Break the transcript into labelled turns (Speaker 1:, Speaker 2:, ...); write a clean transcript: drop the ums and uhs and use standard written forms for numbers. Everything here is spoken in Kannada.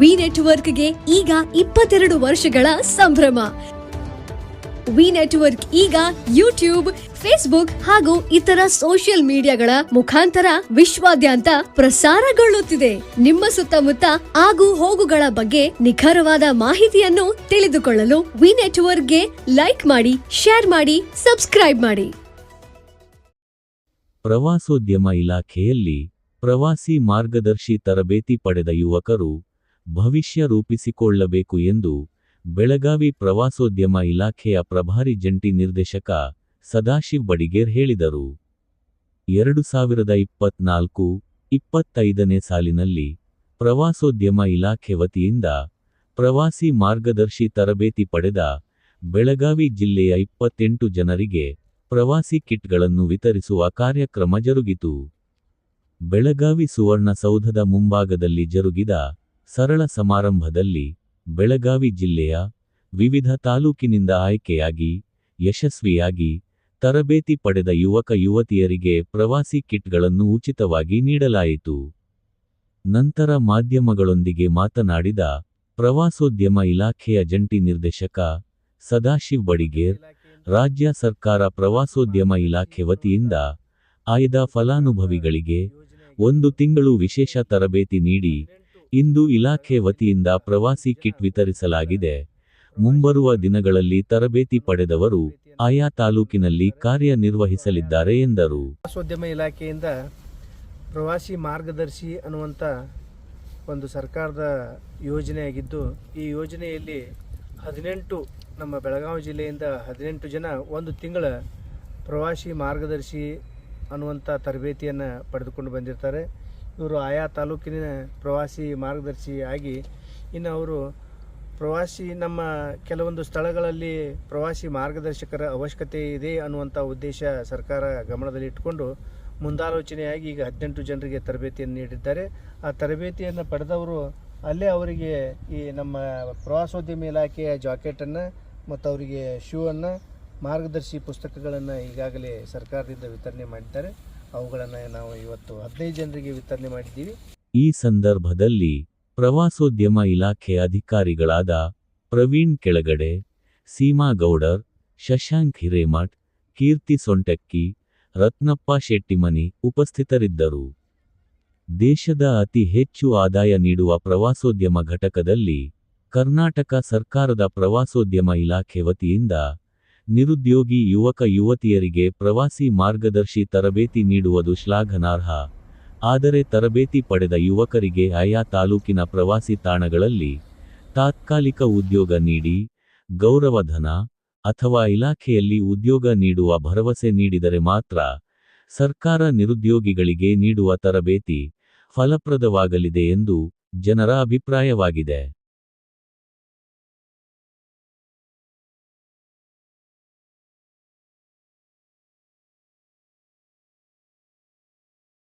Speaker 1: ವಿ ನೆಟ್ವರ್ಕ್ಗೆ ಈಗ 22 ವರ್ಷಗಳ ಸಂಭ್ರಮ. ವಿ ನೆಟ್ವರ್ಕ್ ಈಗ ಯೂಟ್ಯೂಬ್, ಫೇಸ್ಬುಕ್ ಹಾಗೂ ಇತರ ಸೋಷಿಯಲ್ ಮೀಡಿಯಾಗಳ ಮುಖಾಂತರ ವಿಶ್ವಾದ್ಯಂತ ಪ್ರಸಾರಗೊಳ್ಳುತ್ತಿದೆ. ನಿಮ್ಮ ಸುತ್ತಮುತ್ತ ಆಗು ಹೋಗುಗಳ ಬಗ್ಗೆ ನಿಖರವಾದ ಮಾಹಿತಿಯನ್ನು ತಿಳಿದುಕೊಳ್ಳಲು ವಿ ನೆಟ್ವರ್ಕ್ಗೆ ಲೈಕ್ ಮಾಡಿ, ಶೇರ್ ಮಾಡಿ, ಸಬ್ಸ್ಕ್ರೈಬ್ ಮಾಡಿ.
Speaker 2: ಪ್ರವಾಸೋದ್ಯಮ ಇಲಾಖೆಯಲ್ಲಿ ಪ್ರವಾಸಿ ಮಾರ್ಗದರ್ಶಿ ತರಬೇತಿ ಪಡೆದ ಯುವಕರು ಭವಿಷ್ಯ ರೂಪಿಸಿಕೊಳ್ಳಬೇಕು ಎಂದು ಬೆಳಗಾವಿ ಪ್ರವಾಸೋದ್ಯಮ ಇಲಾಖೆಯ ಪ್ರಭಾರಿ ಜಂಟಿ ನಿರ್ದೇಶಕ ಸದಾಶಿವ್ ಬಡಿಗೇರ್ ಹೇಳಿದರು. 2024-25ನೇ ಸಾಲಿನಲ್ಲಿ ಪ್ರವಾಸೋದ್ಯಮ ಇಲಾಖೆ ವತಿಯಿಂದ ಪ್ರವಾಸಿ ಮಾರ್ಗದರ್ಶಿ ತರಬೇತಿ ಪಡೆದ ಬೆಳಗಾವಿ ಜಿಲ್ಲೆಯ 28 ಜನರಿಗೆ ಪ್ರವಾಸಿ ಕಿಟ್ಗಳನ್ನು ವಿತರಿಸುವ ಕಾರ್ಯಕ್ರಮ ಜರುಗಿತು. ಬೆಳಗಾವಿ ಸುವರ್ಣಸೌಧದ ಮುಂಭಾಗದಲ್ಲಿ ಜರುಗಿದ ಸರಳ ಸಮಾರಂಭದಲ್ಲಿ ಬೆಳಗಾವಿ ಜಿಲ್ಲೆಯ ವಿವಿಧ ತಾಲೂಕಿನಿಂದ ಆಯ್ಕೆಯಾಗಿ ಯಶಸ್ವಿಯಾಗಿ ತರಬೇತಿ ಪಡೆದ ಯುವಕ ಯುವತಿಯರಿಗೆ ಪ್ರವಾಸಿ ಕಿಟ್ಗಳನ್ನು ಉಚಿತವಾಗಿ ನೀಡಲಾಯಿತು. ನಂತರ ಮಾಧ್ಯಮಗಳೊಂದಿಗೆ ಮಾತನಾಡಿದ ಪ್ರವಾಸೋದ್ಯಮ ಇಲಾಖೆಯ ಜಂಟಿ ನಿರ್ದೇಶಕ ಸದಾಶಿವ್ ಬಡಿಗೇರ್, ರಾಜ್ಯ ಸರ್ಕಾರ ಪ್ರವಾಸೋದ್ಯಮ ಇಲಾಖೆ ವತಿಯಿಂದ ಆಯ್ದ ಫಲಾನುಭವಿಗಳಿಗೆ 1 ತಿಂಗಳು ವಿಶೇಷ ತರಬೇತಿ ನೀಡಿ ಇಂದು ಇಲಾಖೆ ವತಿಯಿಂದ ಪ್ರವಾಸಿ ಕಿಟ್ ವಿತರಿಸಲಾಗಿದೆ. ಮುಂಬರುವ ದಿನಗಳಲ್ಲಿ ತರಬೇತಿ ಪಡೆದವರು ಆಯಾ ತಾಲೂಕಿನಲ್ಲಿ ಕಾರ್ಯನಿರ್ವಹಿಸಲಿದ್ದಾರೆ ಎಂದರು.
Speaker 3: ಪ್ರವಾಸೋದ್ಯಮ ಇಲಾಖೆಯಿಂದ ಪ್ರವಾಸಿ ಮಾರ್ಗದರ್ಶಿ ಅನ್ನುವಂಥ ಒಂದು ಸರ್ಕಾರದ ಯೋಜನೆಯಾಗಿದ್ದು, ಈ ಯೋಜನೆಯಲ್ಲಿ 18 ನಮ್ಮ ಬೆಳಗಾವಿ ಜಿಲ್ಲೆಯಿಂದ 18 ಜನ 1 ತಿಂಗಳ ಪ್ರವಾಸಿ ಮಾರ್ಗದರ್ಶಿ ಅನ್ನುವಂಥ ತರಬೇತಿಯನ್ನು ಪಡೆದುಕೊಂಡು ಬಂದಿರ್ತಾರೆ. ಇವರು ಆಯಾ ತಾಲೂಕಿನ ಪ್ರವಾಸಿ ಮಾರ್ಗದರ್ಶಿ ಆಗಿ ಇನ್ನು ಅವರು ಪ್ರವಾಸಿ ನಮ್ಮ ಕೆಲವೊಂದು ಸ್ಥಳಗಳಲ್ಲಿ ಪ್ರವಾಸಿ ಮಾರ್ಗದರ್ಶಕರ ಅವಶ್ಯಕತೆ ಇದೆ ಅನ್ನುವಂಥ ಉದ್ದೇಶ ಸರ್ಕಾರ ಗಮನದಲ್ಲಿ ಇಟ್ಟುಕೊಂಡು ಮುಂದಾಲೋಚನೆಯಾಗಿ ಈಗ 18 ಜನರಿಗೆ ತರಬೇತಿಯನ್ನು ನೀಡಿದ್ದಾರೆ. ಆ ತರಬೇತಿಯನ್ನು ಪಡೆದವರು ಅಲ್ಲೇ ಅವರಿಗೆ ಈ ನಮ್ಮ ಪ್ರವಾಸೋದ್ಯಮ ಇಲಾಖೆಯ ಜಾಕೆಟನ್ನು ಮತ್ತು ಅವರಿಗೆ ಶೂವನ್ನು, ಮಾರ್ಗದರ್ಶಿ ಪುಸ್ತಕಗಳನ್ನು ಈಗಾಗಲೇ ಸರ್ಕಾರದಿಂದ ವಿತರಣೆ ಮಾಡಿದ್ದಾರೆ. ಅವುಗಳನ್ನು ನಾವು ಇವತ್ತು 15 ಜನರಿಗೆ ವಿತರಣೆ ಮಾಡಿದ್ದೀವಿ.
Speaker 2: ಈ ಸಂದರ್ಭದಲ್ಲಿ ಪ್ರವಾಸೋದ್ಯಮ ಇಲಾಖೆ ಅಧಿಕಾರಿಗಳಾದ ಪ್ರವೀಣ್ ಕೆಳಗಡೆ, ಸೀಮಾ ಗೌಡರ್, ಶಶಾಂಕ್ ಹಿರೇಮಠ್, ಕೀರ್ತಿ ಸೊಂಟಕ್ಕಿ, ರತ್ನಪ್ಪ ಶೆಟ್ಟಿಮನಿ ಉಪಸ್ಥಿತರಿದ್ದರು. ದೇಶದ ಅತಿ ಹೆಚ್ಚು ಆದಾಯ ನೀಡುವ ಪ್ರವಾಸೋದ್ಯಮ ಘಟಕದಲ್ಲಿ ಕರ್ನಾಟಕ ಸರ್ಕಾರದ ಪ್ರವಾಸೋದ್ಯಮ ಇಲಾಖೆ ವತಿಯಿಂದ ನಿರುದ್ಯೋಗಿ ಯುವಕ ಯುವತಿಯರಿಗೆ ಪ್ರವಾಸಿ ಮಾರ್ಗದರ್ಶಿ ತರಬೇತಿ ನೀಡುವುದು ಶ್ಲಾಘನಾರ್ಹ. ಆದರೆ ತರಬೇತಿ ಪಡೆದ ಯುವಕರಿಗೆ ಆಯಾ ತಾಲೂಕಿನ ಪ್ರವಾಸಿ ತಾಣಗಳಲ್ಲಿ ತಾತ್ಕಾಲಿಕ ಉದ್ಯೋಗ ನೀಡಿ ಗೌರವಧನ ಅಥವಾ ಇಲಾಖೆಯಲ್ಲಿ ಉದ್ಯೋಗ ನೀಡುವ ಭರವಸೆ ನೀಡಿದರೆ ಮಾತ್ರ ಸರ್ಕಾರ ನಿರುದ್ಯೋಗಿಗಳಿಗೆ ನೀಡುವ ತರಬೇತಿ ಫಲಪ್ರದವಾಗಲಿದೆ ಎಂದು ಜನರ ಅಭಿಪ್ರಾಯವಾಗಿದೆ.